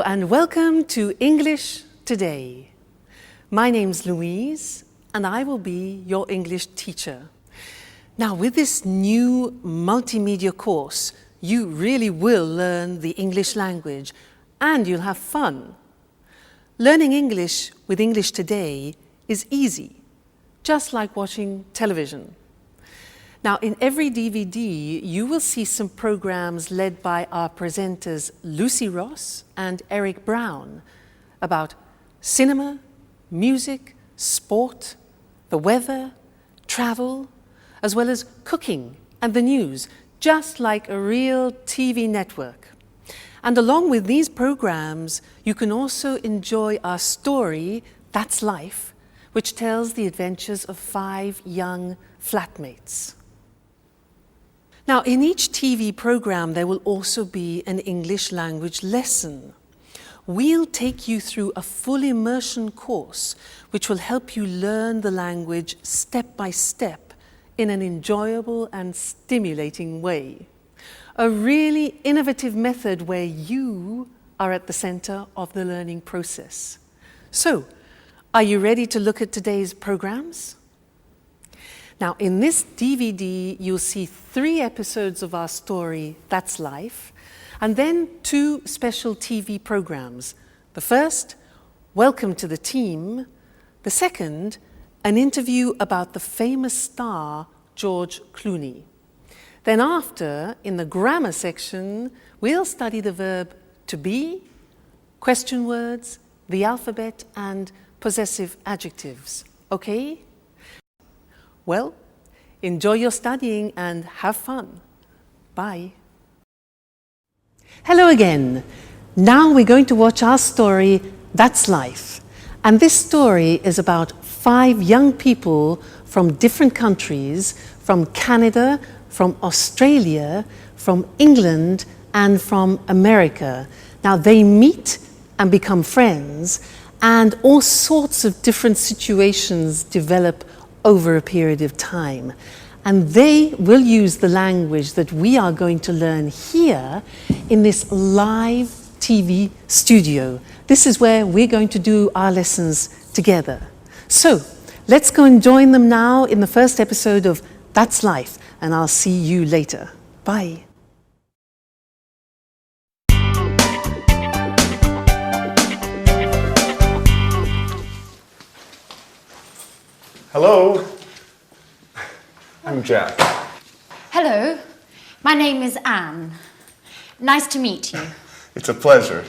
and welcome to English Today. My name's Louise and I will be your English teacher. Now, with this new multimedia course, you really will learn the English language and you'll have fun. Learning English with English Today is easy, just like watching television. Now, in every DVD, you will see some programs led by our presenters Lucy Ross and Eric Brown about cinema, music, sport, the weather, travel, as well as cooking and the news, just like a real TV network. And along with these programs, you can also enjoy our story, That's Life, which tells the adventures of 5 young flatmates. Now, in each TV program, there will also be an English language lesson. We'll take you through a full immersion course, which will help you learn the language step by step in an enjoyable and stimulating way. A really innovative method where you are at the center of the learning process. So, are you ready to look at today's programs? Now, in this DVD, you'll see 3 episodes of our story, That's Life, and then 2 special TV programs. The first, Welcome to the Team. The second, an interview about the famous star, George Clooney. Then after, in the grammar section, we'll study the verb to be, question words, the alphabet, and possessive adjectives. Okay? Well, enjoy your studying and have fun. Bye. Hello again. Now we're going to watch our story, That's Life. And this story is about 5 young people from different countries, from Canada, from Australia, from England, and from America. Now they meet and become friends, and all sorts of different situations develop over a period of time. And they will use the language that we are going to learn here in this live TV studio. This is where we're going to do our lessons together. So, let's go and join them now in the first episode of That's Life, and I'll see you later. Bye. Hello, I'm Jack. Hello, my name is Anne. Nice to meet you. It's a pleasure.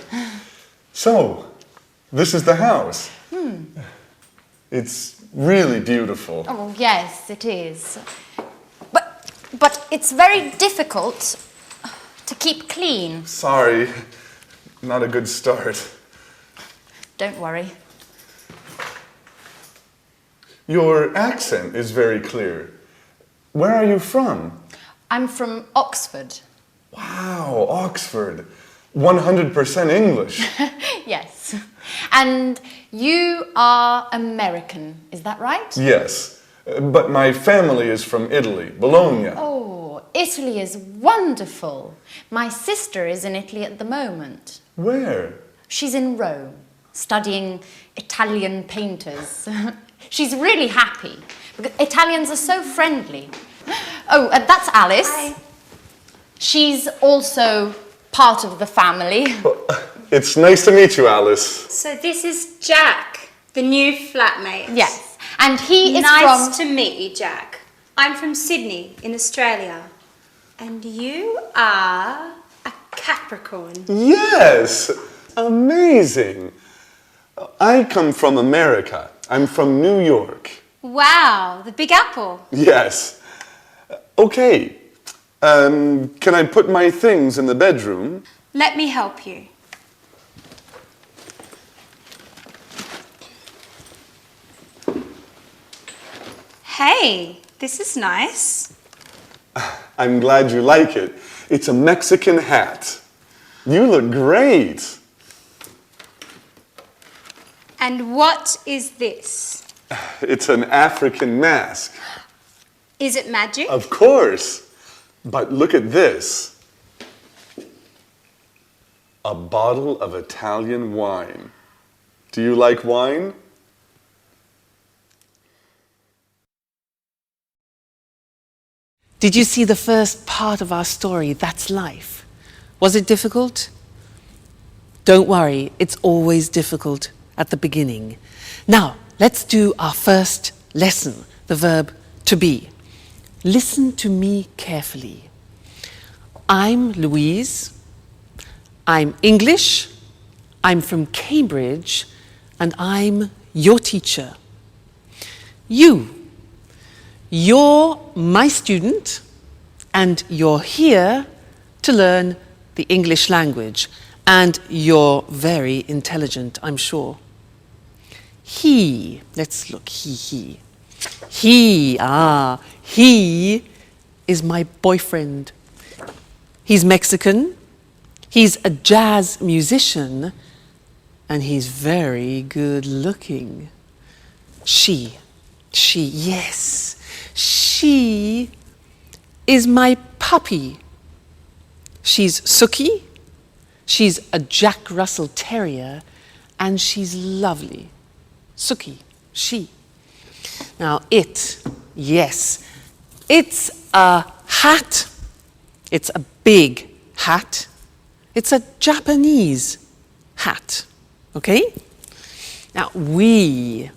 So, this is the house. It's really beautiful. Oh, yes, it is. But it's very difficult to keep clean. Sorry, not a good start. Don't worry. Your accent is very clear. Where are you from? I'm from Oxford. Wow, Oxford. 100% English. Yes. And you are American, is that right? Yes, but my family is from Italy, Bologna. Oh, Italy is wonderful. My sister is in Italy at the moment. Where? She's in Rome, studying Italian painters. She's really happy, because Italians are so friendly. Oh, that's Alice. Hi. She's also part of the family. It's nice to meet you, Alice. So this is Jack, the new flatmate. Yes, and he is Nice to meet you, Jack. I'm from Sydney in Australia. And you are a Capricorn. Yes, amazing. I come from America. I'm from New York. Wow, the Big Apple. Yes. Okay. Can I put my things in the bedroom? Let me help you. Hey, this is nice. I'm glad you like it. It's a Mexican hat. You look great. And what is this? It's an African mask. Is it magic? Of course. But look at this. A bottle of Italian wine. Do you like wine? Did you see the first part of our story, That's Life? Was it difficult? Don't worry, it's always difficult at the beginning. Now, let's do our first lesson, the verb to be. Listen to me carefully. I'm Louise. I'm English. I'm from Cambridge, and I'm your teacher. You're my student, and you're here to learn the English language, and you're very intelligent, I'm sure. Let's look, he is my boyfriend. He's Mexican, he's a jazz musician, and he's very good looking. She is my puppy. She's Suki, she's a Jack Russell Terrier, and she's lovely. Suki, she. Now it's a hat. It's a big hat. It's a Japanese hat, okay? Now we're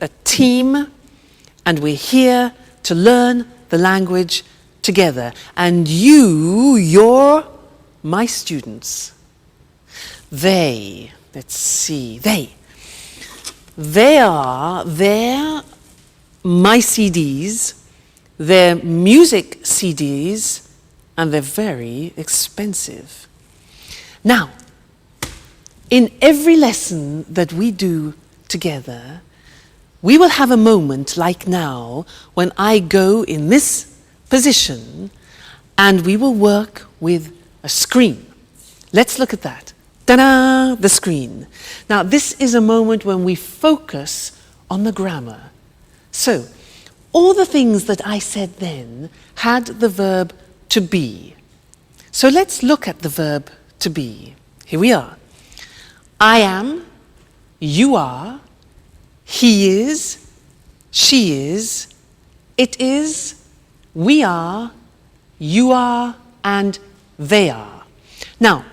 a team, and we're here to learn the language together. And you're my students. They're my CDs, they're music CDs, and they're very expensive. Now, in every lesson that we do together, we will have a moment like now when I go in this position and we will work with a screen. Let's look at that. Ta-da! The screen. Now, this is a moment when we focus on the grammar. So, all the things that I said then had the verb to be. So let's look at the verb to be. Here we are. I am, you are, he is, she is, it is, we are, you are, and they are. Now,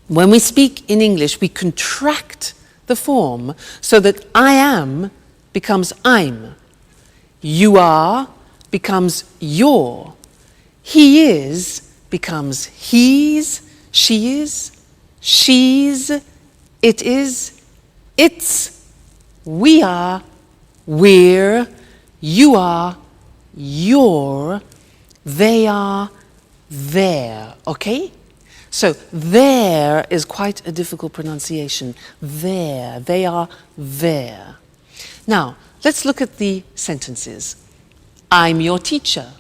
when we speak in English, we contract the form so that I am becomes I'm. You are becomes your. He is becomes he's, she is, she's, it is, it's, we are, we're, you are, you're, they are, they're, okay? So there is quite a difficult pronunciation. There, they are there. Now, let's look at the sentences. I'm your teacher.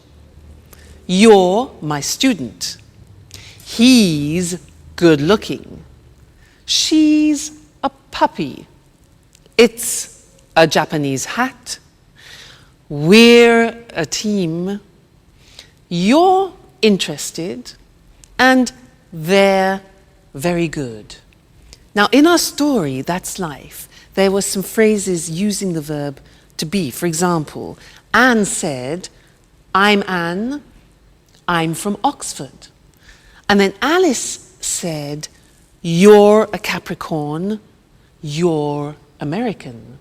You're my student. He's good looking. She's a puppy. It's a Japanese hat. We're a team. You're interested, and they're very good. Now, in our story, That's Life, there were some phrases using the verb to be. For example, Anne said, I'm Anne, I'm from Oxford. And then Alice said, you're a Capricorn, you're American.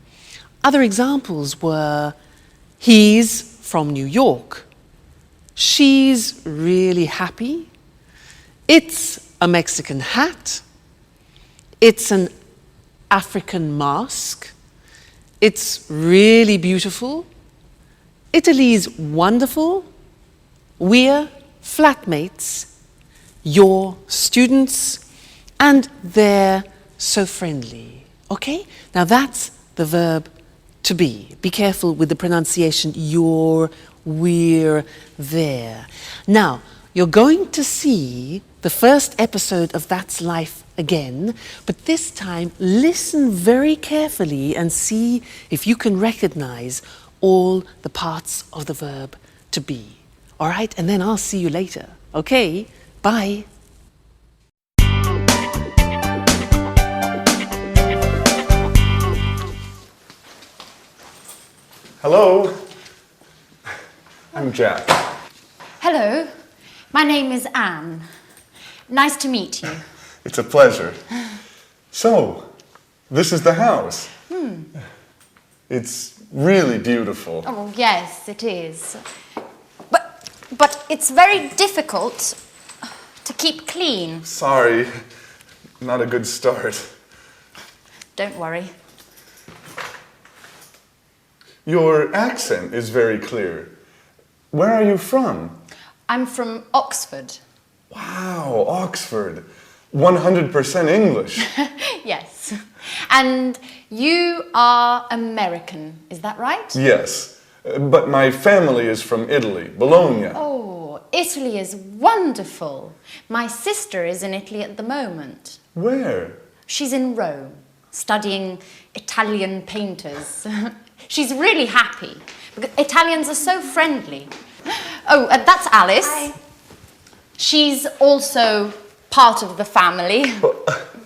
Other examples were, he's from New York, she's really happy, it's a Mexican hat, it's an African mask, it's really beautiful, Italy's wonderful, we're flatmates, you're students, and they're so friendly. Okay? Now that's the verb to be. Be careful with the pronunciation, you're, we're, there. Now, you're going to see the first episode of That's Life again, but this time listen very carefully and see if you can recognize all the parts of the verb to be. All right? And then I'll see you later. Okay? Bye. Hello. I'm Jack. Hello, my name is Anne. Nice to meet you. It's a pleasure. So, this is the house. It's really beautiful. Oh, yes, it is. But it's very difficult to keep clean. Sorry, not a good start. Don't worry. Your accent is very clear. Where are you from? I'm from Oxford. Wow, Oxford. 100% English. Yes. And you are American, is that right? Yes, but my family is from Italy, Bologna. Oh, Italy is wonderful. My sister is in Italy at the moment. Where? She's in Rome, studying Italian painters. She's really happy, because Italians are so friendly. Oh, that's Alice. Hi. She's also part of the family.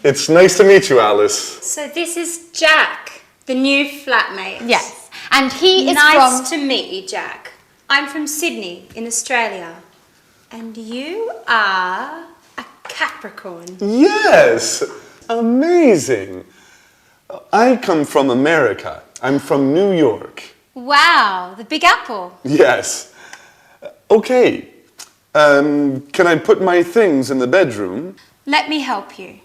It's nice to meet you, Alice. So this is Jack, the new flatmate. Yes, and he is Nice from... to meet you, Jack. I'm from Sydney in Australia. And you are a Capricorn. Yes, amazing. I come from America. I'm from New York. Wow, the Big Apple. Yes. Okay. Can I put my things in the bedroom? Let me help you.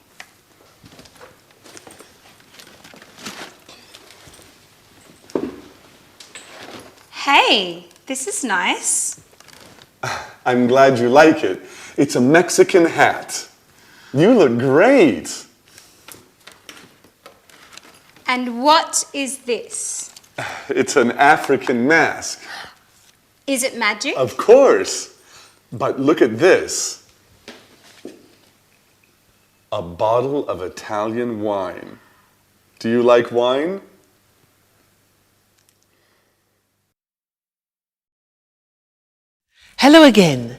Hey, this is nice. I'm glad you like it. It's a Mexican hat. You look great. And what is this? It's an African mask. Is it magic? Of course. But look at this. A bottle of Italian wine. Do you like wine? Hello again.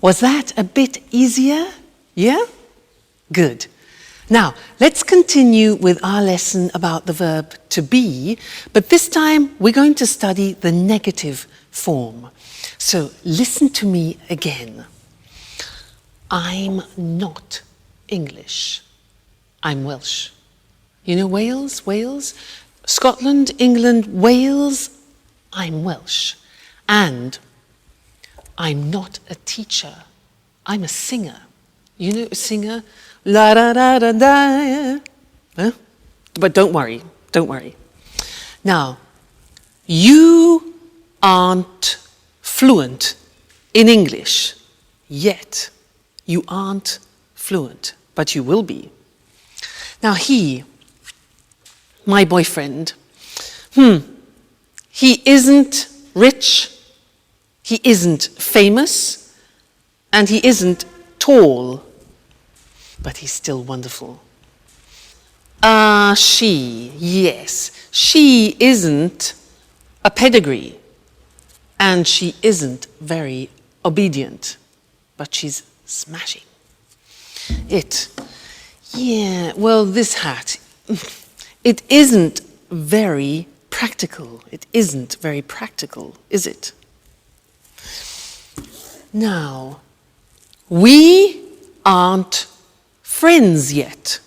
Was that a bit easier? Yeah? Good. Now, let's continue with our lesson about the verb to be, but this time we're going to study the negative form. So listen to me again. I'm not English. I'm Welsh. You know Wales? Wales? Scotland, England, Wales? I'm Welsh. And I'm not a teacher. I'm a singer. You know a singer? La da da da da. Huh? But don't worry, don't worry. Now, you aren't fluent in English yet. You aren't fluent, but you will be. Now he, my boyfriend, he isn't rich, he isn't famous, and he isn't tall, but he's still wonderful. She, yes, she isn't a pedigree, and she isn't very obedient, but she's smashing. This hat, it isn't very practical. It isn't very practical, is it? Now, we aren't friends yet,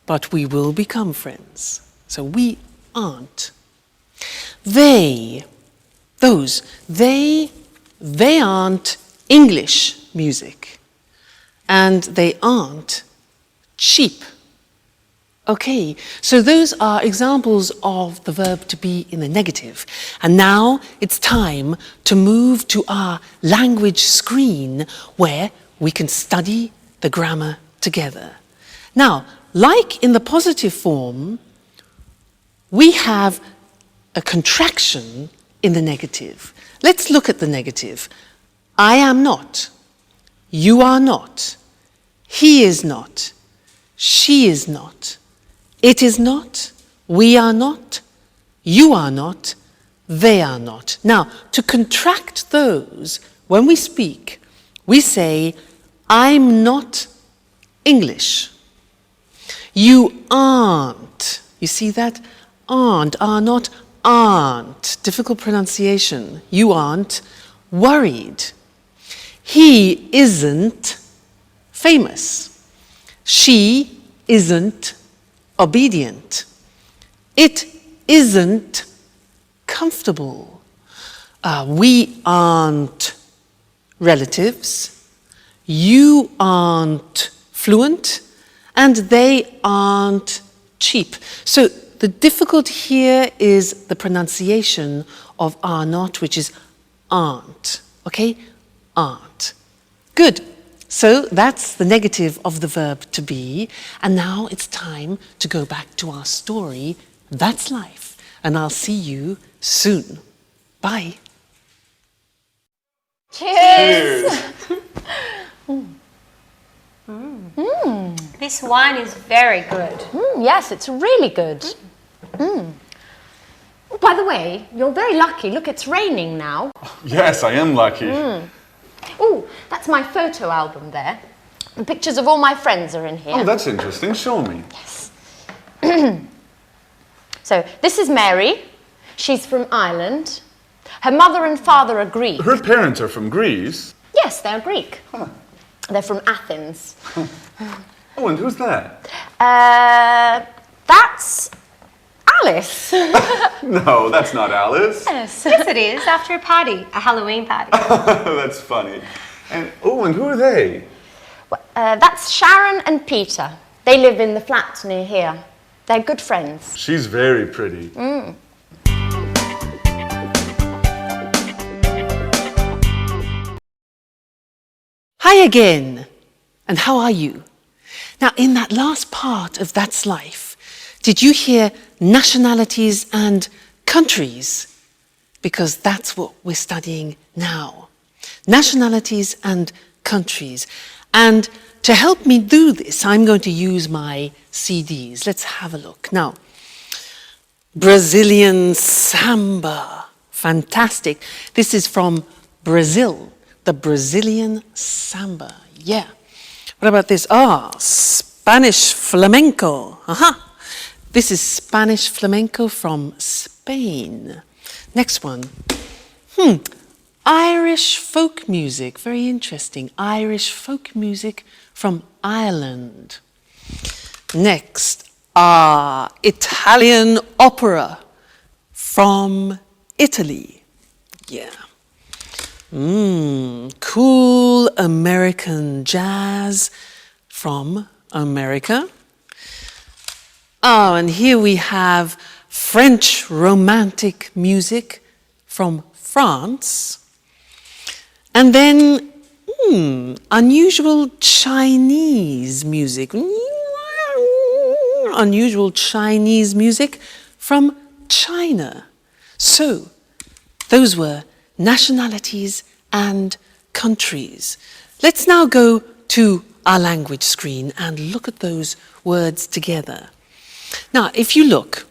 but we will become friends. So we aren't. They aren't English music, and they aren't cheap. Okay, so those are examples of the verb to be in the negative. And now it's time to move to our language screen where we can study the grammar together. Now, like in the positive form, we have a contraction in the negative. Let's look at the negative. I am not. You are not. He is not. She is not. It is not. We are not. You are not. They are not. Now, to contract those, when we speak, we say, I'm not English. You aren't. You see that? Aren't, are not, aren't, difficult pronunciation, you aren't worried. He isn't famous. She isn't obedient. It isn't comfortable. We aren't relatives. You aren't fluent. And they aren't cheap. So the difficult here is the pronunciation of are not, which is aren't. Okay? Aren't. Good. So that's the negative of the verb to be. And now it's time to go back to our story. That's life. And I'll see you soon. Bye. Cheers! This wine is very good. Yes, it's really good. By the way, you're very lucky. Look, it's raining now. Yes, I am lucky. Oh, that's my photo album there. And pictures of all my friends are in here. Oh, that's interesting. Show me. Yes. So, this is Mary. She's from Ireland. Her mother and father are Greek. Her parents are from Greece. Yes, they're Greek. Huh. They're from Athens. Oh, and who's that? That's Alice. No, that's not Alice. Yes. Yes, it is. After a party, a Halloween party. That's funny. And who are they? That's Sharon and Peter. They live in the flat near here. They're good friends. She's very pretty. Hi again. And how are you? Now, in that last part of That's Life, did you hear nationalities and countries? Because that's what we're studying now. Nationalities and countries. And to help me do this, I'm going to use my CDs. Let's have a look. Now, Brazilian samba. Fantastic. This is from Brazil. The Brazilian samba. Yeah. What about this? Spanish flamenco. This is Spanish flamenco from Spain. Next one. Irish folk music. Very interesting. Irish folk music from Ireland. Next. Italian opera from Italy. Yeah. Cool American jazz from America. And here we have French romantic music from France. And then unusual Chinese music. Unusual Chinese music from China. So, those were nationalities and countries. Let's now go to our language screen and look at those words together. Now, if you look,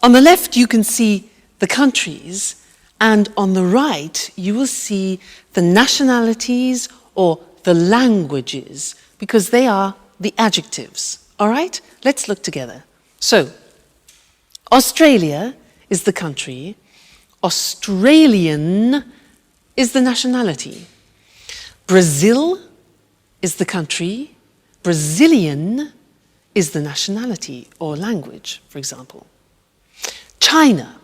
on the left you can see the countries, and on the right you will see the nationalities or the languages, because they are the adjectives. All right? Let's look together. So, Australia is the country. Australian is the nationality. Brazil is the country. Brazilian is the nationality or language, for example. China,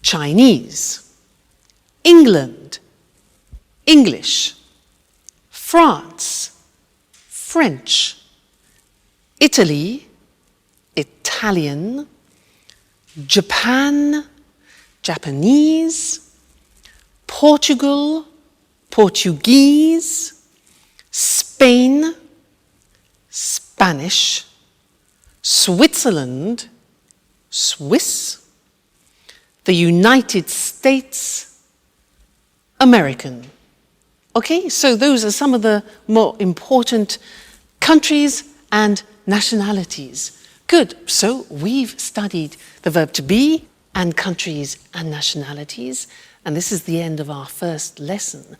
Chinese. England, English. France, French. Italy, Italian. Japan, Japanese. Portugal, Portuguese. Spain, Spanish. Switzerland, Swiss. The United States, American. Okay, so those are some of the more important countries and nationalities. Good, so we've studied the verb to be and countries and nationalities, and this is the end of our first lesson.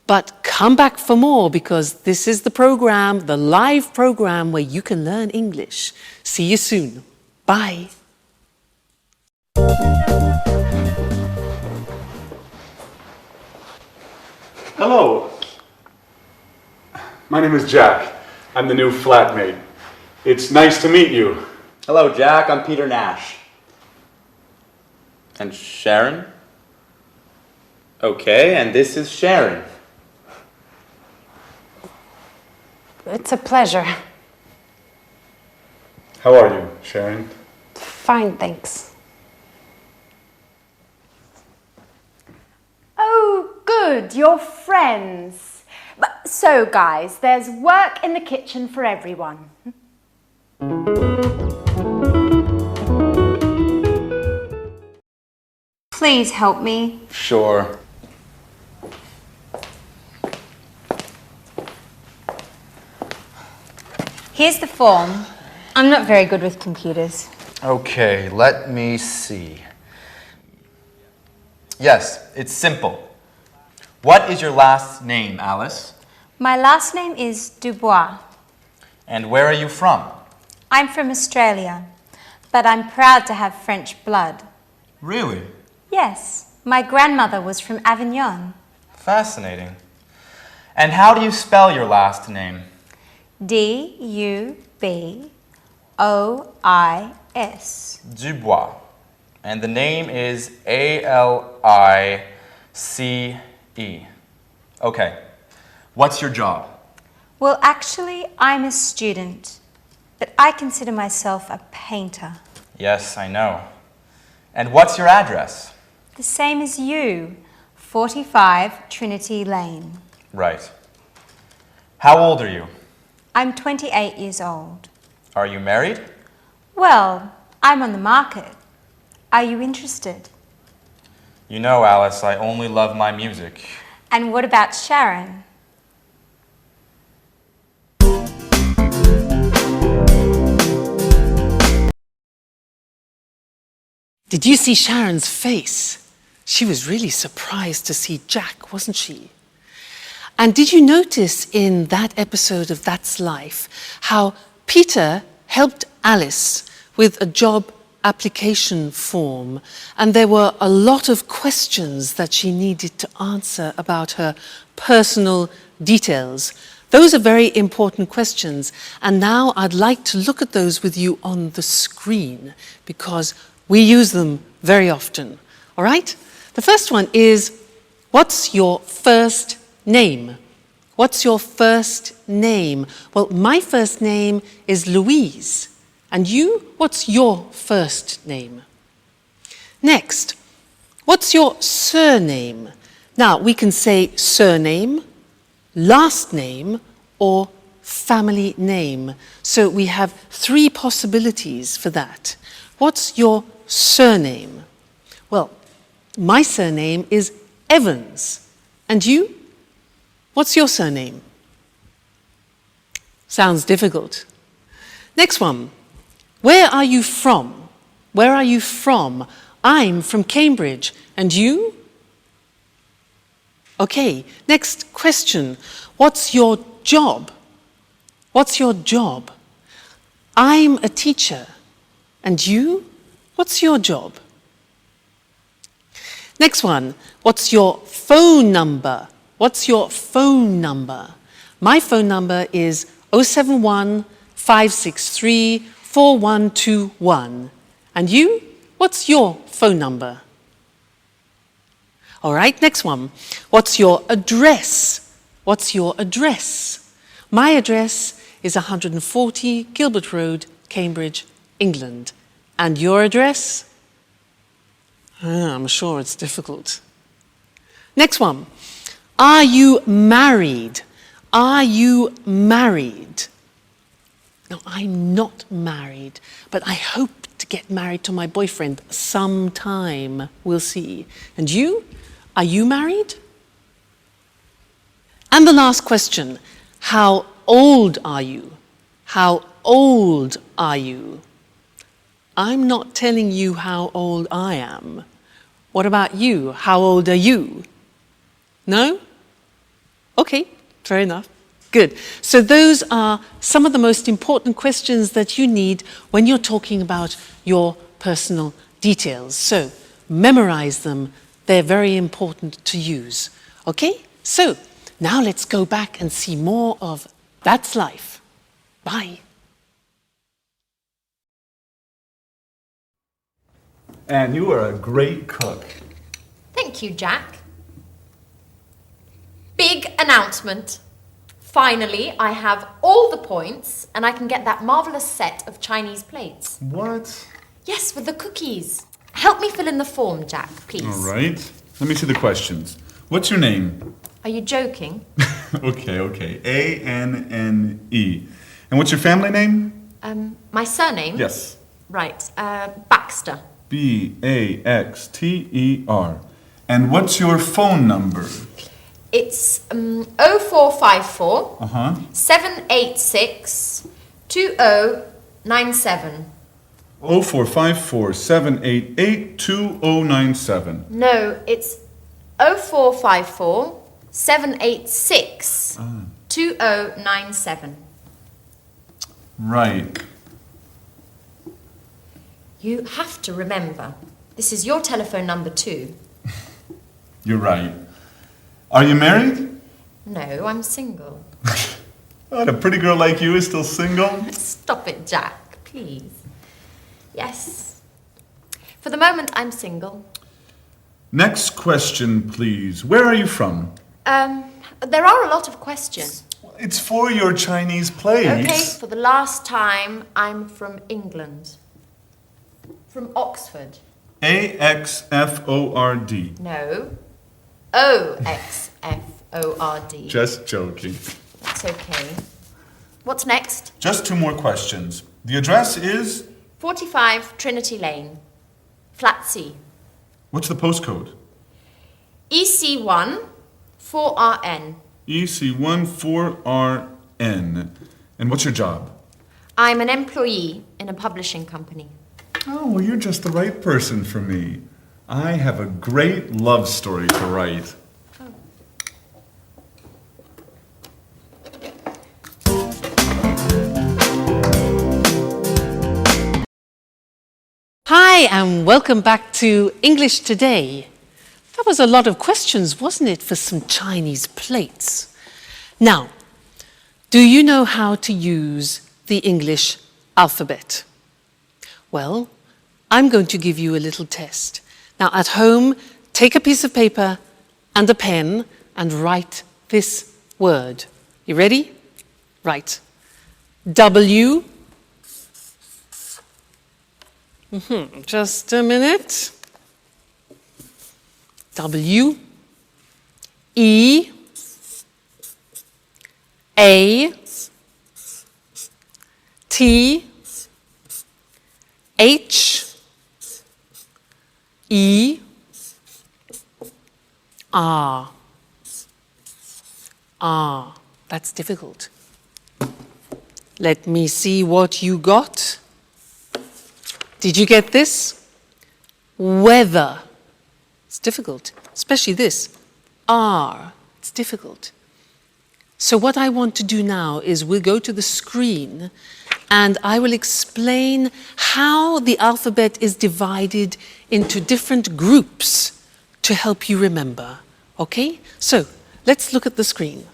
But come back for more, because this is the program, the live program where you can learn English. See you soon. Bye. Hello. My name is Jack. I'm the new flatmate. It's nice to meet you. Hello, Jack. I'm Peter Nash. And Sharon? Okay, and this is Sharon. It's a pleasure. How are you, Sharon? Fine, thanks. Oh, good, you're friends. So, guys, there's work in the kitchen for everyone. Please help me. Sure. Here's the form. I'm not very good with computers. Okay, let me see. Yes, it's simple. What is your last name, Alice? My last name is Dubois. And where are you from? I'm from Australia, but I'm proud to have French blood. Really? Yes, my grandmother was from Avignon. Fascinating. And how do you spell your last name? D-U-B-O-I-S. Dubois. And the name is A-L-I-C-E. Okay. What's your job? Well, actually, I'm a student, but I consider myself a painter. Yes, I know. And what's your address? The same as you, 45 Trinity Lane. Right. How old are you? I'm 28 years old. Are you married? Well, I'm on the market. Are you interested? You know, Alice, I only love my music. And what about Sharon? Did you see Sharon's face? She was really surprised to see Jack, wasn't she? And did you notice in that episode of That's Life how Peter helped Alice with a job application form, and there were a lot of questions that she needed to answer about her personal details. Those are very important questions, and now I'd like to look at those with you on the screen because we use them very often. All right? The first one is, what's your first name? What's your first name? Well, my first name is Louise. And you, what's your first name? Next, what's your surname? Now, we can say surname, last name, or family name. So we have three possibilities for that. What's your surname? Well, my surname is Evans. And you? What's your surname? Sounds difficult. Next one. Where are you from? Where are you from? I'm from Cambridge. And you? Okay, next question. What's your job? What's your job? I'm a teacher. And you? What's your job? Next one. What's your phone number? What's your phone number? My phone number is 071 563 4121. And you? What's your phone number? All right, next one. What's your address? What's your address? My address is 140 Gilbert Road, Cambridge, England. And your address? I'm sure it's difficult. Next one. Are you married? Are you married? No, I'm not married, but I hope to get married to my boyfriend sometime. We'll see. And you? Are you married? And the last question. How old are you? How old are you? I'm not telling you how old I am. What about you? How old are you? No? Okay, fair enough. Good. So those are some of the most important questions that you need when you're talking about your personal details. So memorize them. They're very important to use. Okay? So, now let's go back and see more of That's Life. Bye. And you are a great cook. Thank you, Jack. Big announcement. Finally, I have all the points and I can get that marvellous set of Chinese plates. What? Yes, with the cookies. Help me fill in the form, Jack, please. All right. Let me see the questions. What's your name? Are you joking? Okay. A-N-N-E. And what's your family name? My surname? Yes. Right, Baxter. B-A-X-T-E-R. And what's your phone number? It's 0454 Uh-huh. 786 2097. 0454 788 2097. No, it's 0454 786 2097. Right. You have to remember, this is your telephone number too. You're right. Are you married? No, I'm single. What, a pretty girl like you is still single? Stop it, Jack, please. Yes. For the moment, I'm single. Next question, please. Where are you from? There are a lot of questions. It's for your Chinese plates. Okay, for the last time, I'm from England. From Oxford. A-X-F-O-R-D. No. O-X-F-O-R-D. Just joking. That's okay. What's next? Just two more questions. The address is? 45 Trinity Lane, Flat C. What's the postcode? EC1 4RN. EC1 4RN. And what's your job? I'm an employee in a publishing company. Oh, well, you're just the right person for me. I have a great love story to write. Hi, and welcome back to English Today. That was a lot of questions, wasn't it, for some Chinese plates? Now, do you know how to use the English alphabet? Well, I'm going to give you a little test. Now, at home, take a piece of paper and a pen and write this word. You ready? Right. W. Just a minute. W. E. A. T. H. E. R. R. That's difficult. Let me see what you got. Did you get this? Weather. It's difficult, especially this. R. It's difficult. So what I want to do now is we'll go to the screen and I will explain how the alphabet is divided into different groups to help you remember. Okay? So let's look at the screen.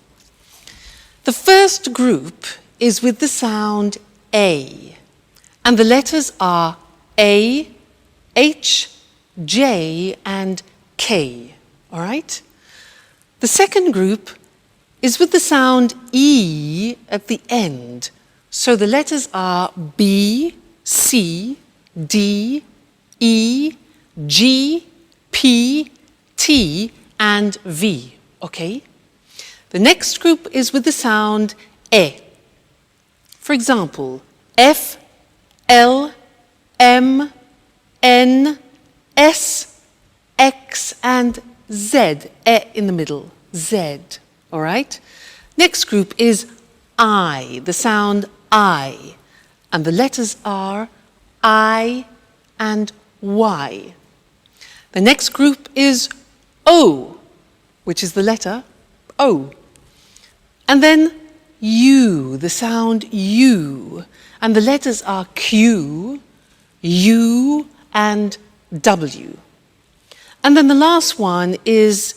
The first group is with the sound A, and the letters are A, H, J, and K. All right? The second group is with the sound E at the end. So the letters are B, C, D, E, G, P, T, and V. Okay? The next group is with the sound E. For example, F, L, M, N, S, X, and Z. E in the middle. Z. All right? Next group is I, the sound I. And the letters are I and Y. The next group is O, which is the letter O. And then U, the sound U. And the letters are Q, U, and W. And then the last one is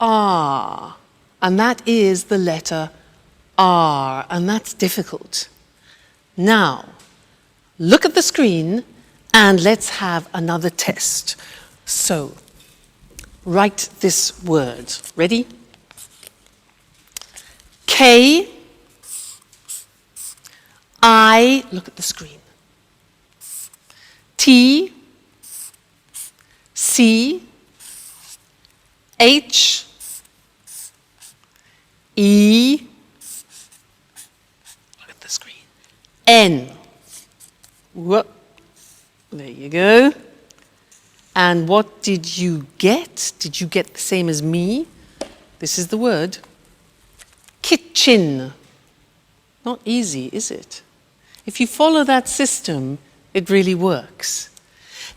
R. and that is the letter R, and that's difficult. Now, look at the screen and let's have another test. So, write this word. Ready? K, I, look at the screen. T, C, H, E, look at the screen, N. Whoop. There you go. And what did you get? Did you get the same as me? This is the word. Kitchen. Not easy, is it? If you follow that system, it really works.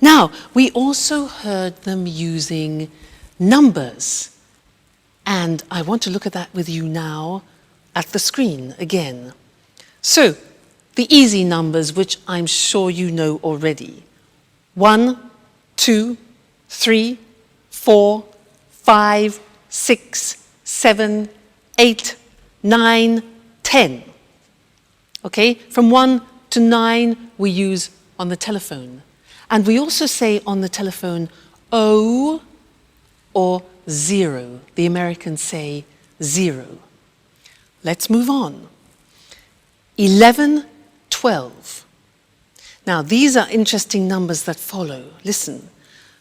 Now, we also heard them using numbers. And I want to look at that with you now at the screen again. So, the easy numbers, which I'm sure you know already. 1, 2, 3, 4, 5, 6, 7, 8, 9, 10. Okay, from 1 to 9 we use on the telephone. And we also say on the telephone O or 0. The Americans say 0. Let's move on. 11, 12. Now these are interesting numbers that follow. Listen.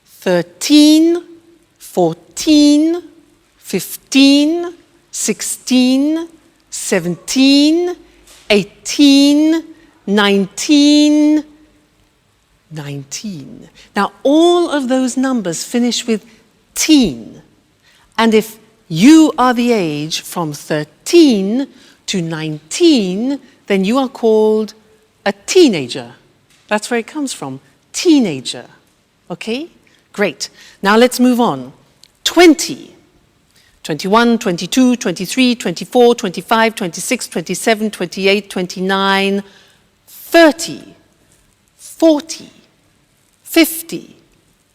13, 14, 15, 16, 17, 18, 19, 19. Now all of those numbers finish with teen. And if you are the age from 13 to 19, then you are called a teenager. That's where it comes from, teenager. Okay? Great. Now let's move on. 20. 21, 22, 23, 24, 25, 26, 27, 28, 29, 30, 40, 50,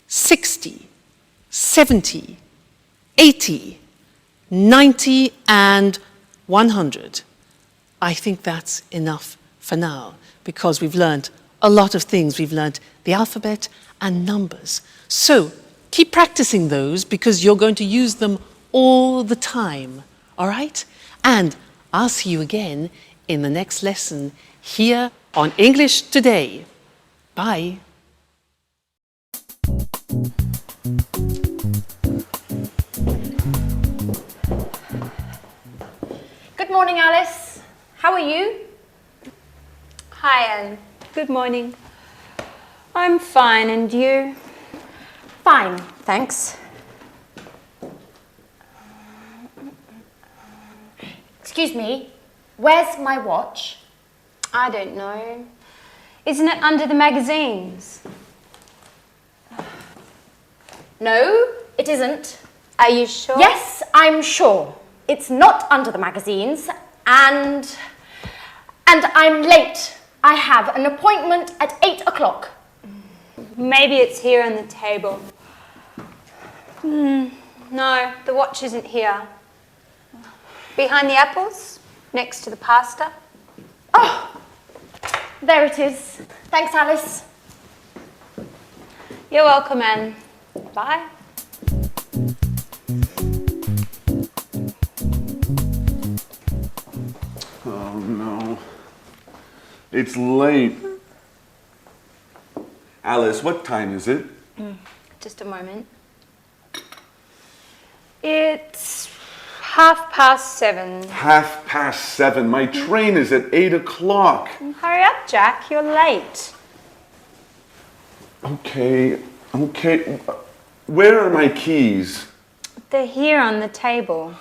60, 70, 80, 90, and 100. I think that's enough for now because we've learned a lot of things. We've learned the alphabet and numbers. So keep practicing those because you're going to use them all the time, all right? And I'll see you again in the next lesson here on English Today. Bye. Good morning, Alice. How are you? Hi, Anne. Good morning. I'm fine, and you? Fine, thanks. Excuse me, where's my watch? I don't know. Isn't it under the magazines? No, it isn't. Are you sure? Yes, I'm sure. It's not under the magazines, and I'm late. I have an appointment at 8 o'clock. Maybe it's here on the table. No, the watch isn't here. Behind the apples, next to the pasta. Oh, there it is. Thanks, Alice. You're welcome, Anne. Bye. Oh no. It's late. Alice, what time is it? Just a moment. It's 7:30. 7:30. My train is at 8 o'clock. Hurry up, Jack. You're late. Okay. Where are my keys? They're here on the table.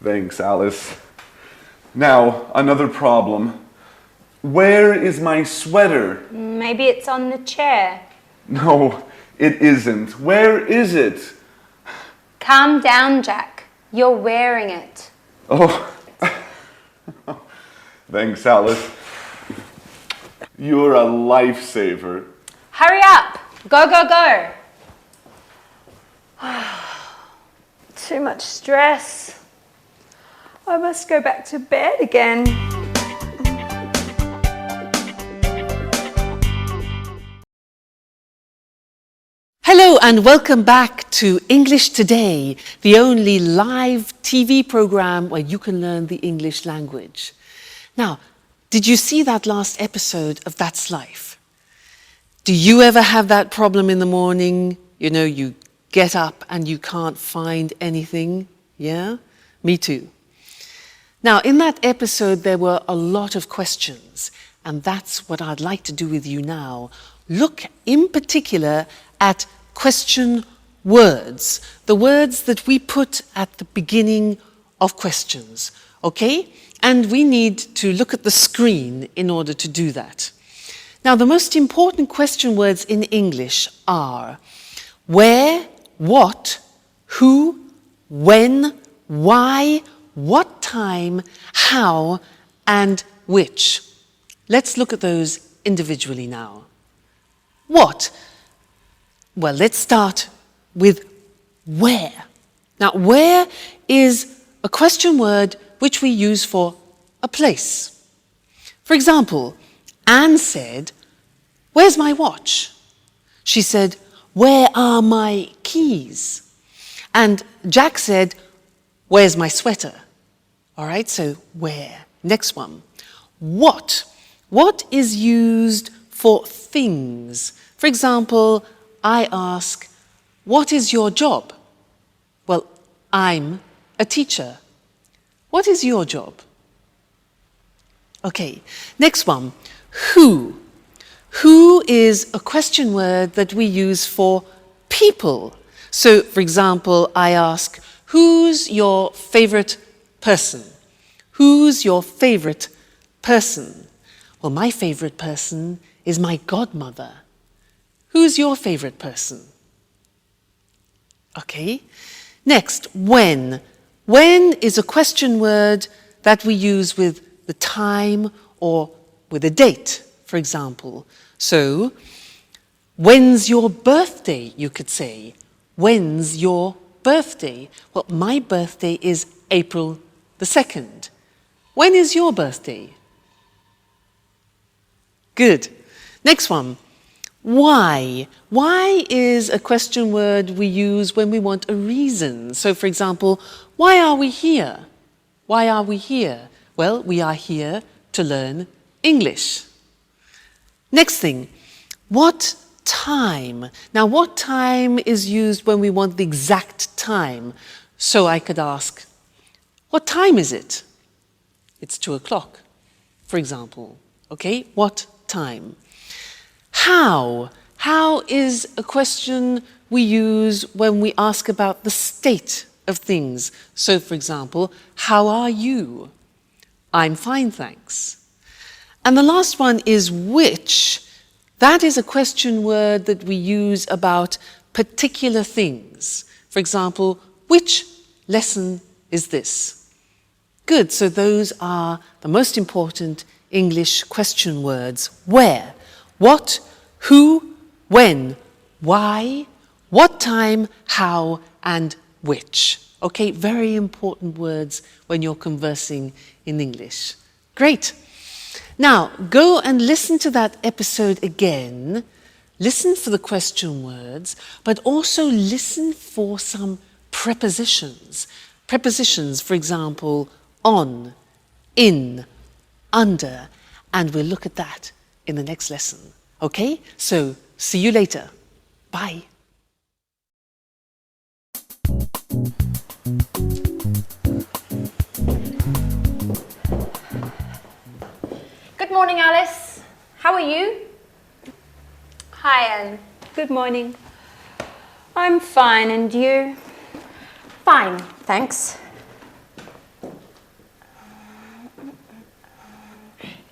Thanks, Alice. Now, another problem. Where is my sweater? Maybe it's on the chair. No, it isn't. Where is it? Calm down, Jack. You're wearing it. Oh, thanks, Alice. You're a lifesaver. Hurry up. Go, go, go. Too much stress. I must go back to bed again. Hello and welcome back to English Today, the only live TV program where you can learn the English language. Now, did you see that last episode of That's Life? Do you ever have that problem in the morning? You know, you get up and you can't find anything? Yeah? Me too. Now, in that episode, there were a lot of questions, and that's what I'd like to do with you now. Look in particular at question words, the words that we put at the beginning of questions, okay? And we need to look at the screen in order to do that. Now, the most important question words in English are where, what, who, when, why, what time, how, and which. Let's look at those individually now. What? Well, let's start with where. Now, where is a question word which we use for a place. For example, Anne said, "Where's my watch?" She said, "Where are my keys?" And Jack said, "Where's my sweater?" All right, so where. Next one. What? What is used for things? For example, I ask, "What is your job?" Well, I'm a teacher. What is your job? Okay, next one. Who? Who is a question word that we use for people. So, for example, I ask, "Who's your favorite person?" Who's your favorite person? Well, my favorite person is my godmother. Who's your favorite person? Okay. Next, when. When is a question word that we use with the time or with a date, for example. So, when's your birthday, you could say. When's your birthday? Well, my birthday is April the 2nd. When is your birthday? Good. Next one. Why? Why is a question word we use when we want a reason. So, for example, why are we here? Why are we here? Well, we are here to learn English. Next thing, what time? Now, what time is used when we want the exact time? So I could ask, what time is it? It's 2 o'clock, for example. Okay, what time? How? How is a question we use when we ask about the state of things. So, for example, how are you? I'm fine, thanks. And the last one is which. That is a question word that we use about particular things. For example, which lesson is this? Good, so those are the most important English question words. Where, what, who, when, why, what time, how, and which. Okay, very important words when you're conversing in English. Great. Now, go and listen to that episode again. Listen for the question words, but also listen for some prepositions. Prepositions, for example, on, in, under, and we'll look at that in the next lesson. Okay? So, see you later. Bye. Good morning, Alice. How are you? Hi, Anne. Good morning. I'm fine, and you? Fine, thanks.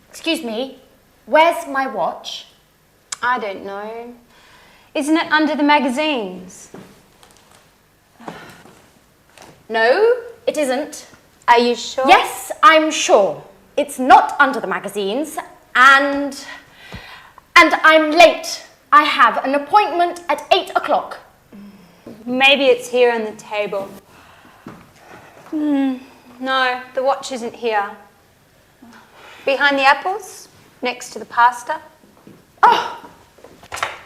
Excuse me, where's my watch? I don't know. Isn't it under the magazines? No, it isn't. Are you sure? Yes, I'm sure. It's not under the magazines, and I'm late. I have an appointment at 8 o'clock. Maybe it's here on the table. No, the watch isn't here. Behind the apples, next to the pasta. Oh,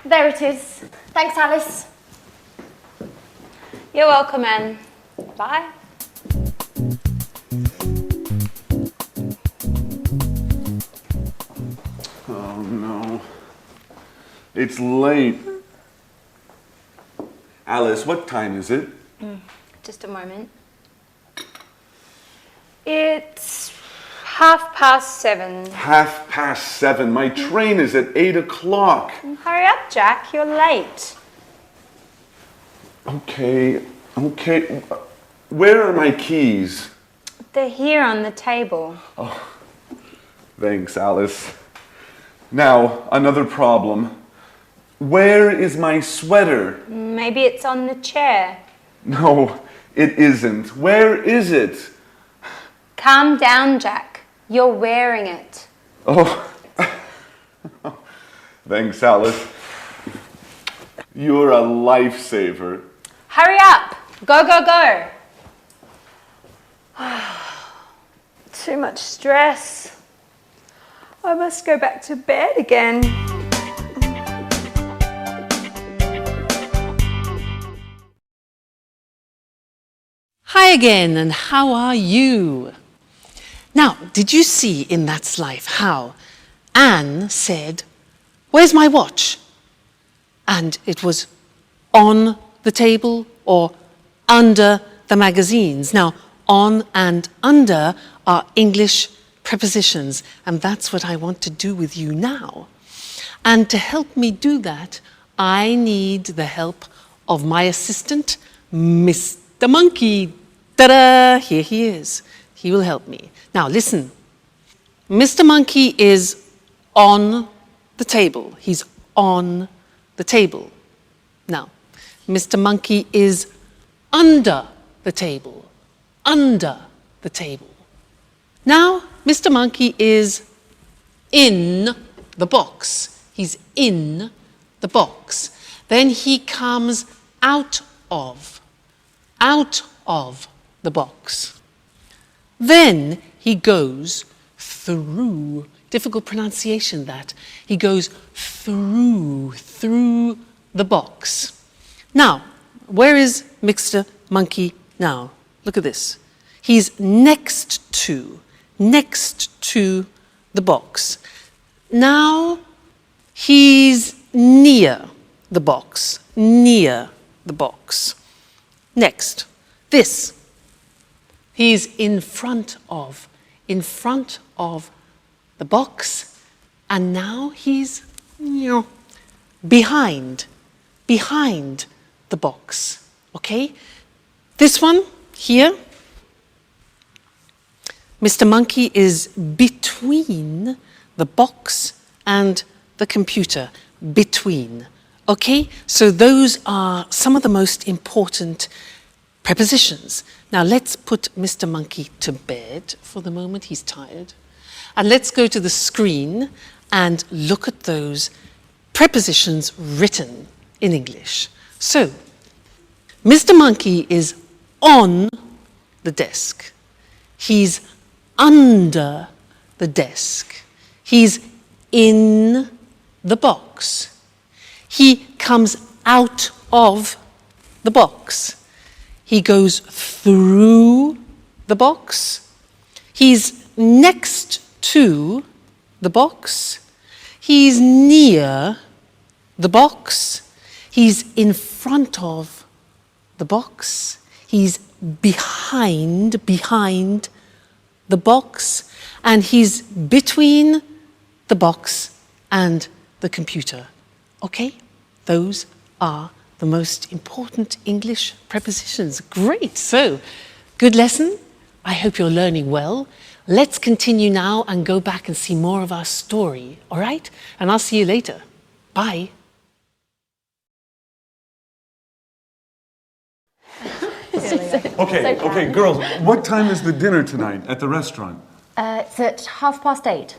there it is. Thanks, Alice. You're welcome, Anne. Bye. Oh no. It's late. Alice, what time is it? Just a moment. It's 7:30. 7:30. My train is at 8 o'clock. Hurry up, Jack. You're late. Okay. Where are my keys? They're here on the table. Thanks, Alice. Now, another problem. Where is my sweater? Maybe it's on the chair. No, it isn't. Where is it? Calm down, Jack. You're wearing it. Oh. Thanks, Alice. You're a lifesaver. Hurry up. Go, go, go. Too much stress. I must go back to bed again. Hi again, and how are you? Now, did you see in that slide how Anne said, "Where's my watch?" And it was on the table or under the magazines. Now, on and under are English prepositions, and that's what I want to do with you now. And to help me do that, I need the help of my assistant, Mr. Monkey. Ta-da! Here he is. He will help me. Now, listen. Mr. Monkey is on the table. He's on the table. Now, Mr. Monkey is under the table. Under the table. Now, Mr. Monkey is in the box. He's in the box. Then he comes out of the box. Then he goes through. Difficult pronunciation, that. He goes through the box. Now, where is Mr. Monkey now? Look at this. He's next to the box. Now, he's near the box. Next, this. He's in front of the box, and now he's behind the box. Okay? This one here, Mr. Monkey is between the box and the computer. Between. Okay? So those are some of the most important prepositions. Now let's put Mr. Monkey to bed for the moment. He's tired. And let's go to the screen and look at those prepositions written in English. So, Mr. Monkey is on the desk. He's under the desk. He's in the box. He comes out of the box. He goes through the box. He's next to the box. He's near the box. He's in front of the box. He's behind the box. And he's between the box and the computer. Okay? Those are the most important English prepositions. Great. So, good lesson. I hope you're learning well. Let's continue now and go back and see more of our story. All right? And I'll see you later. Bye. Okay, girls, what time is the dinner tonight at the restaurant? It's at 8:30.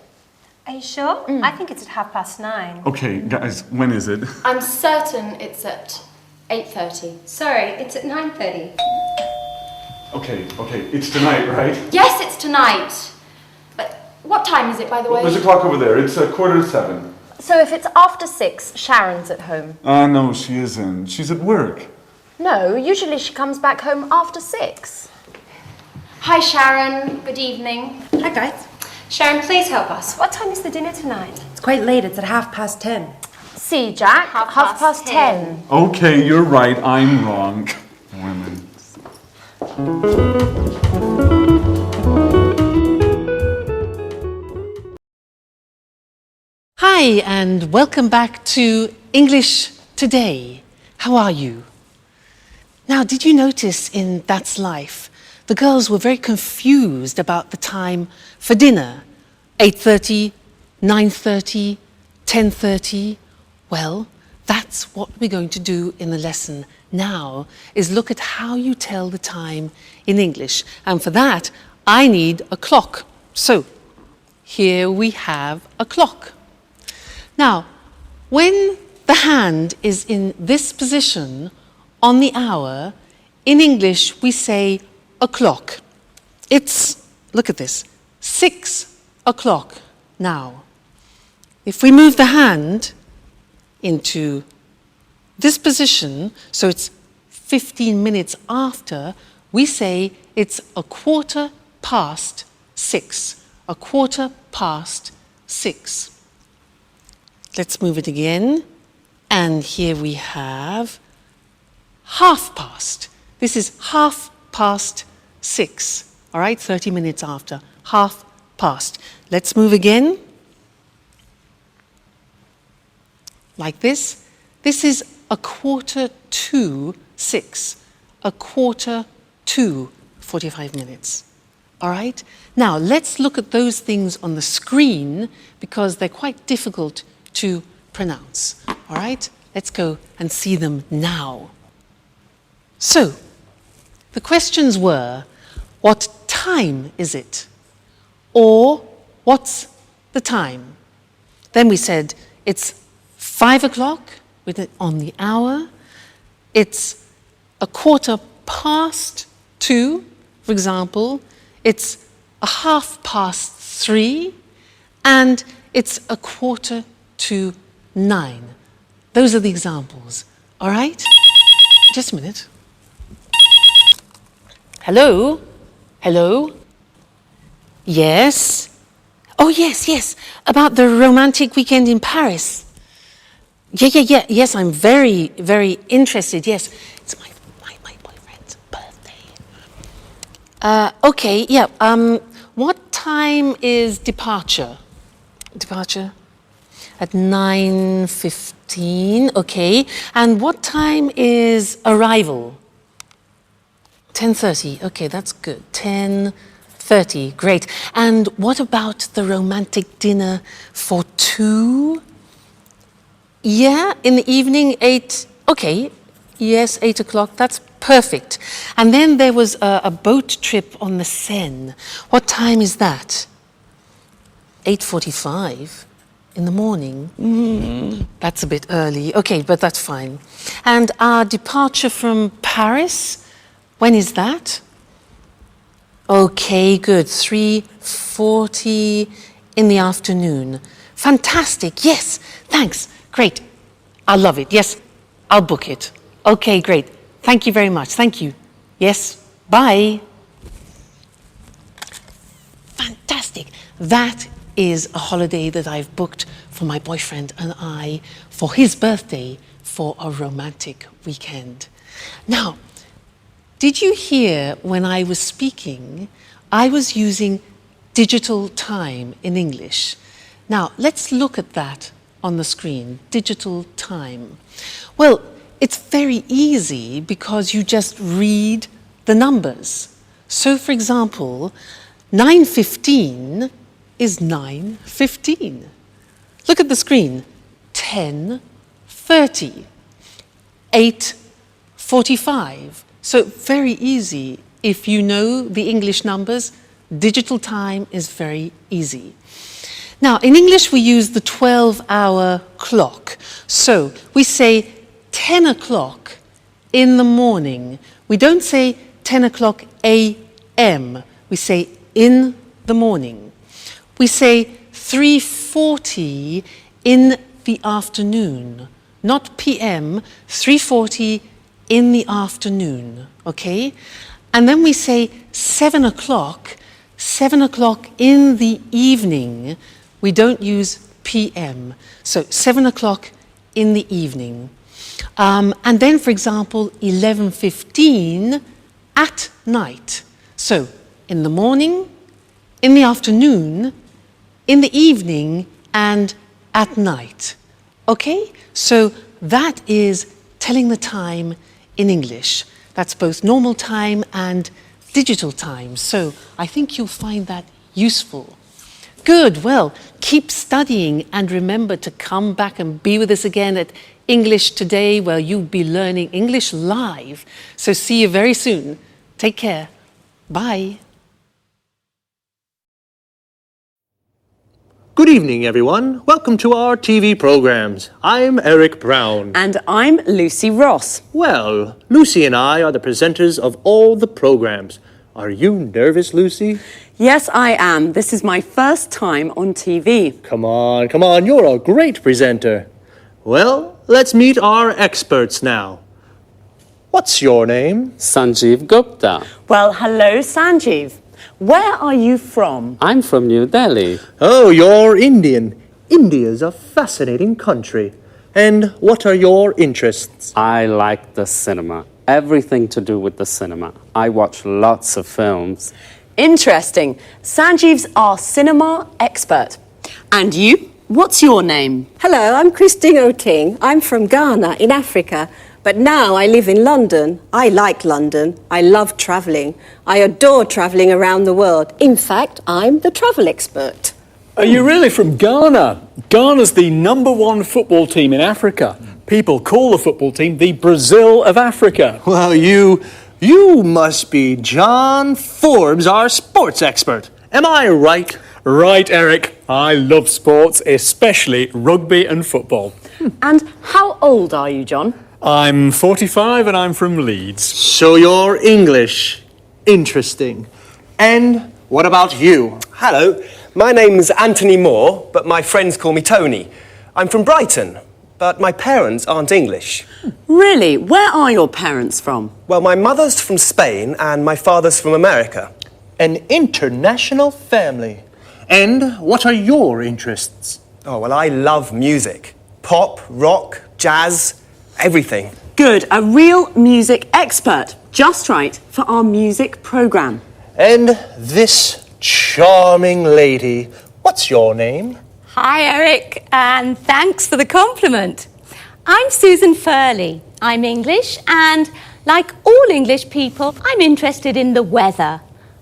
Are you sure? I think it's at 9:30. Okay, guys, when is it? I'm certain it's at 8:30. Sorry, it's at 9:30. Okay, it's tonight, right? Yes, it's tonight. But what time is it, by the way? There's a clock over there. It's 7:15. So if it's after 6, Sharon's at home. No, she isn't. She's at work. No, usually she comes back home after 6. Hi, Sharon. Good evening. Hi guys. Sharon, please help us. What time is the dinner tonight? It's quite late. It's at 10:30. See, Jack, half past 10. Okay, you're right. I'm wrong. Women. Hi, and welcome back to English Today. How are you? Now, did you notice in That's Life, the girls were very confused about the time for dinner? 8:30, 9:30, 10:30? Well, that's what we're going to do in the lesson now, is look at how you tell the time in English. And for that, I need a clock. So, here we have a clock. Now, when the hand is in this position on the hour, in English we say o'clock. It's, look at this, 6 o'clock now. If we move the hand into this position, so it's 15 minutes after, we say it's 6:15. 6:15. Let's move it again. And here we have 6:30. This is 6:30. All right, 30 minutes after. 6:30. Let's move again. Like this. This is 6:45. 45 minutes. All right? Now, let's look at those things on the screen because they're quite difficult to pronounce. All right? Let's go and see them now. So, the questions were, what time is it? Or, what's the time? Then we said, it's 5 o'clock with it on the hour. It's 2:15, for example. It's 3:30, and it's 9:15. Those are the examples. All right? Just a minute. Hello? Hello? Yes? Oh, yes. About the romantic weekend in Paris. Yeah. Yes, I'm very, very interested. Yes, it's my boyfriend's birthday. Okay, yeah. What time is departure? Departure? At 9:15, okay. And what time is arrival? 10:30, okay, that's good. 10:30, great. And what about the romantic dinner for 2? Yeah, in the evening, 8, okay. Yes, 8 o'clock, that's perfect. And then there was a boat trip on the Seine. What time is that? 8:45 in the morning. That's a bit early. Okay, but that's fine. And our departure from Paris, when is that? Okay, good. 3:40 in the afternoon. Fantastic. Yes, thanks. Great. I'll love it. Yes, I'll book it. Okay, great. Thank you very much. Thank you. Yes, bye. Fantastic. That is a holiday that I've booked for my boyfriend and I for his birthday for a romantic weekend. Now, did you hear when I was speaking, I was using digital time in English. Now, let's look at that on the screen, digital time. Well, it's very easy because you just read the numbers. So, for example, 9:15 is 9:15. Look at the screen, 10:30, 8:45. So very easy. If you know the English numbers, digital time is very easy. Now, in English, we use the 12-hour clock. So we say 10 o'clock in the morning. We don't say 10 o'clock a.m. We say in the morning. We say 3:40 in the afternoon, not p.m., 3:40 in the afternoon, okay? And then we say 7 o'clock in the evening. We don't use p.m., so 7 o'clock in the evening. And then, for example, 11:15 at night. So, in the morning, in the afternoon, in the evening, and at night. Okay? So that is telling the time in English. That's both normal time and digital time. So I think you'll find that useful. Good. Well, keep studying and remember to come back and be with us again at English Today, where you'll be learning English live. So see you very soon. Take care. Bye. Good evening, everyone. Welcome to our TV programs. I'm Eric Brown. And I'm Lucy Ross. Well, Lucy and I are the presenters of all the programs. Are you nervous, Lucy? Yes, I am. This is my first time on TV. Come on. You're a great presenter. Well, let's meet our experts now. What's your name? Sanjeev Gupta. Well, hello, Sanjeev. Where are you from? I'm from New Delhi. Oh, you're Indian. India's a fascinating country. And what are your interests? I like the cinema. Everything to do with the cinema. I watch lots of films. Interesting. Sanjeev's our cinema expert. And you? What's your name? Hello, I'm Christine Oting. I'm from Ghana in Africa. But now I live in London. I like London. I love travelling. I adore travelling around the world. In fact, I'm the travel expert. Are you really from Ghana? Ghana's the #1 football team in Africa. People call the football team the Brazil of Africa. Well, you must be John Forbes, our sports expert. Am I right? Right, Eric. I love sports, especially rugby and football. And how old are you, John? I'm 45 and I'm from Leeds. So you're English. Interesting. And what about you? Hello, my name's Anthony Moore, but my friends call me Tony. I'm from Brighton, but my parents aren't English. Really? Where are your parents from? Well, my mother's from Spain and my father's from America. An international family. And what are your interests? Oh, well, I love music. Pop, rock, jazz, everything. Good, a real music expert. Just right for our music programme. And this charming lady, what's your name? Hi, Eric, and thanks for the compliment. I'm Susan Furley. I'm English, and like all English people, I'm interested in the weather.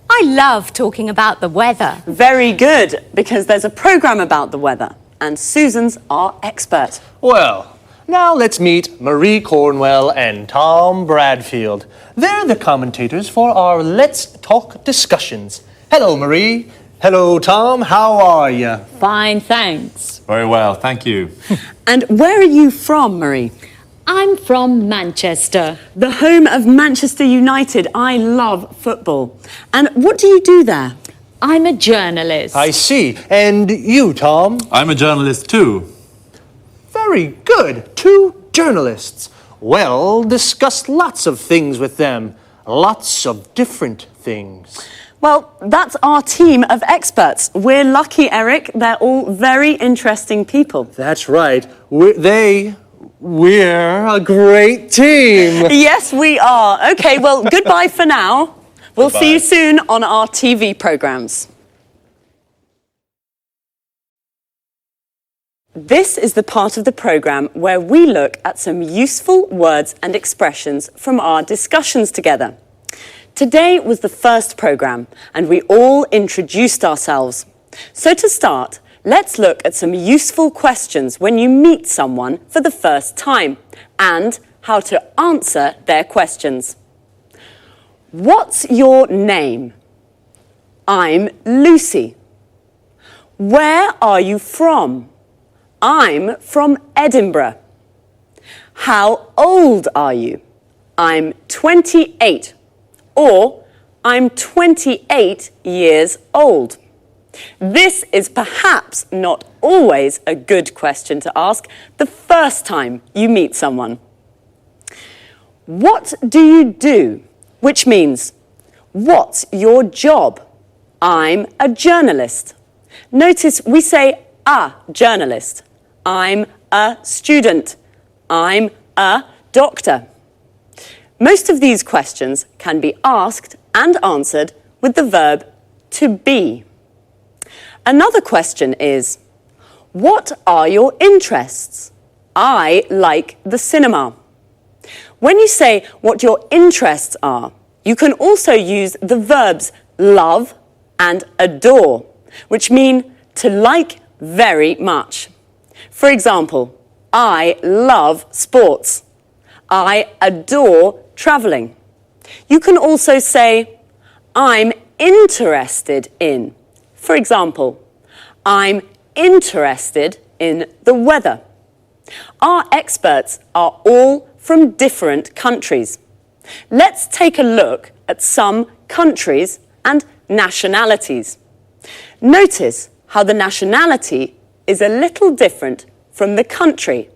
I love talking about the weather. Very good, because there's a programme about the weather, and Susan's our expert. Well, now let's meet Marie Cornwell and Tom Bradfield. They're the commentators for our Let's Talk discussions. Hello, Marie. Hello, Tom. How are you? Fine, thanks. Very well, thank you. And where are you from, Marie? I'm from Manchester. The home of Manchester United. I love football. And what do you do there? I'm a journalist. I see. And you, Tom? I'm a journalist too. Very good. 2 journalists. Well, discuss lots of things with them. Lots of different things. Well, that's our team of experts. We're lucky, Eric. They're all very interesting people. That's right. We're a great team. Yes, we are. Okay, well, goodbye for now. We'll see you soon on our TV programmes. This is the part of the programme where we look at some useful words and expressions from our discussions together. Today was the first programme, and we all introduced ourselves. So to start, let's look at some useful questions when you meet someone for the first time, and how to answer their questions. What's your name? I'm Lucy. Where are you from? I'm from Edinburgh. How old are you? I'm 28. Or, I'm 28 years old. This is perhaps not always a good question to ask the first time you meet someone. What do you do? Which means, what's your job? I'm a journalist. Notice we say a journalist. I'm a student. I'm a doctor. Most of these questions can be asked and answered with the verb to be. Another question is, what are your interests? I like the cinema. When you say what your interests are, you can also use the verbs love and adore, which mean to like very much. For example, I love sports. I adore travelling. You can also say, I'm interested in. For example, I'm interested in the weather. Our experts are all from different countries. Let's take a look at some countries and nationalities. Notice how the nationality is a little different from the country.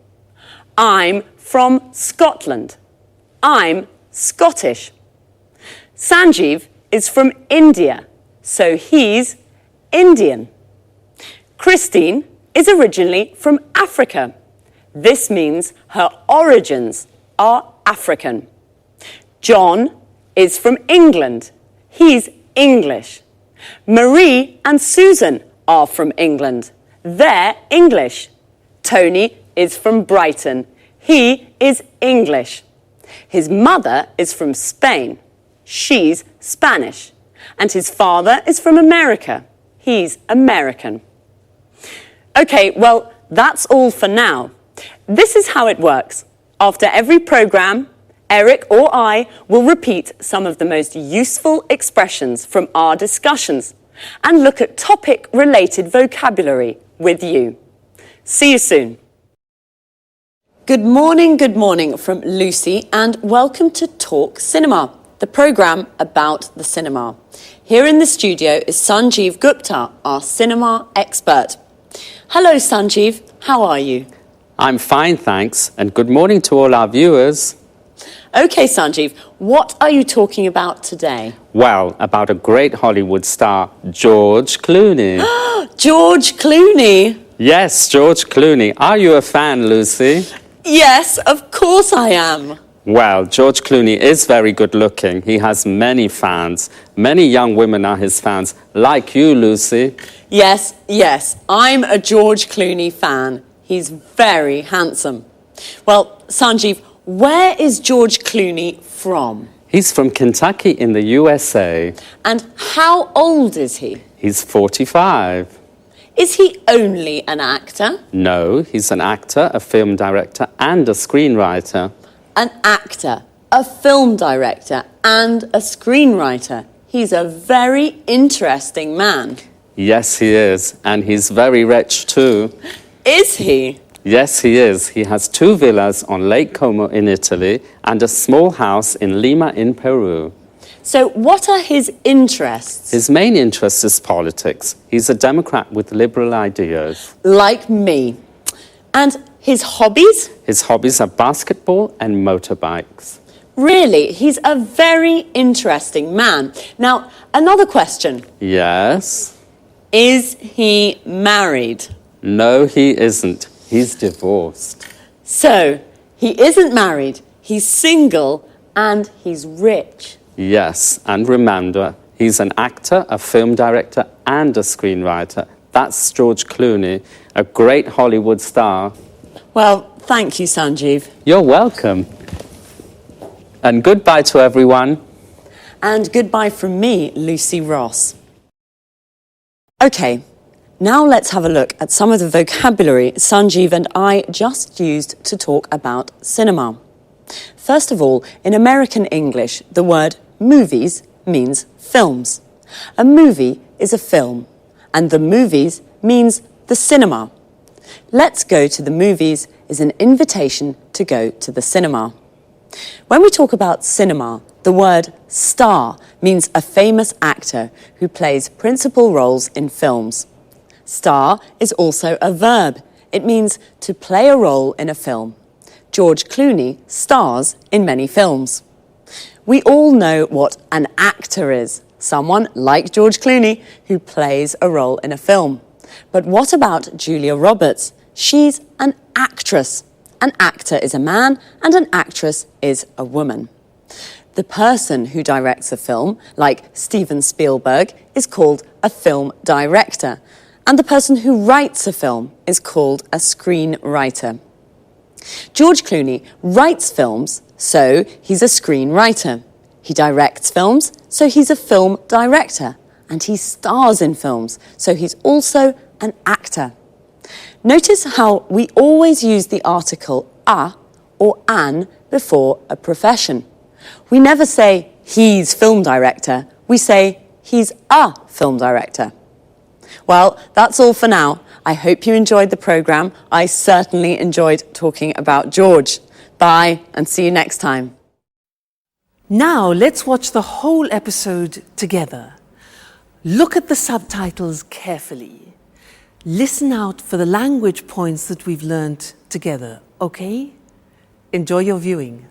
I'm from Scotland. I'm Scottish. Sanjeev is from India, so he's Indian. Christine is originally from Africa. This means her origins are African. John is from England. He's English. Marie and Susan are from England. They're English. Tony is from Brighton. He is English. His mother is from Spain. She's Spanish. And his father is from America. He's American. Okay, well, that's all for now. This is how it works. After every program, Eric or I will repeat some of the most useful expressions from our discussions and look at topic-related vocabulary with you. See you soon. Good morning from Lucy, and welcome to Talk Cinema, the programme about the cinema. Here in the studio is Sanjeev Gupta, our cinema expert. Hello Sanjeev, how are you? I'm fine, thanks, and good morning to all our viewers. Okay, Sanjeev, what are you talking about today? Well, about a great Hollywood star, George Clooney. George Clooney? Yes, George Clooney. Are you a fan, Lucy? Yes, of course I am. Well, George Clooney is very good looking. He has many fans. Many young women are his fans, like you, Lucy. Yes, I'm a George Clooney fan. He's very handsome. Well, Sanjeev, where is George Clooney from? He's from Kentucky in the USA. And how old is he? He's 45. Is he only an actor? No, he's an actor, a film director, and a screenwriter. An actor, a film director, and a screenwriter. He's a very interesting man. Yes, he is. And he's very rich, too. Is he? Yes, he is. He has 2 villas on Lake Como in Italy and a small house in Lima in Peru. So what are his interests? His main interest is politics. He's a Democrat with liberal ideas. Like me. And his hobbies? His hobbies are basketball and motorbikes. Really? He's a very interesting man. Now, another question. Yes? Is he married? No, he isn't. He's divorced. So, he isn't married, he's single, and he's rich. Yes, and remember, he's an actor, a film director, and a screenwriter. That's George Clooney, a great Hollywood star. Well, thank you, Sanjeev. You're welcome. And goodbye to everyone. And goodbye from me, Lucy Ross. Okay, now let's have a look at some of the vocabulary Sanjeev and I just used to talk about cinema. First of all, in American English, the word movies means films. A movie is a film, and the movies means the cinema. Let's go to the movies is an invitation to go to the cinema. When we talk about cinema, The word star means a famous actor who plays principal roles in films. Star is also a verb. It means to play a role in a film. George Clooney stars in many films. We all know what an actor is. Someone like George Clooney who plays a role in a film. But what about Julia Roberts? She's an actress. An actor is a man and an actress is a woman. The person who directs a film, like Steven Spielberg, is called a film director. And the person who writes a film is called a screenwriter. George Clooney writes films, so he's a screenwriter. He directs films, so he's a film director. And he stars in films, so he's also an actor. Notice how we always use the article a or an before a profession. We never say he's film director, we say he's a film director. Well, that's all for now. I hope you enjoyed the programme. I certainly enjoyed talking about George. Bye, and see you next time. Now let's watch the whole episode together. Look at the subtitles carefully. Listen out for the language points that we've learned together, okay? Enjoy your viewing.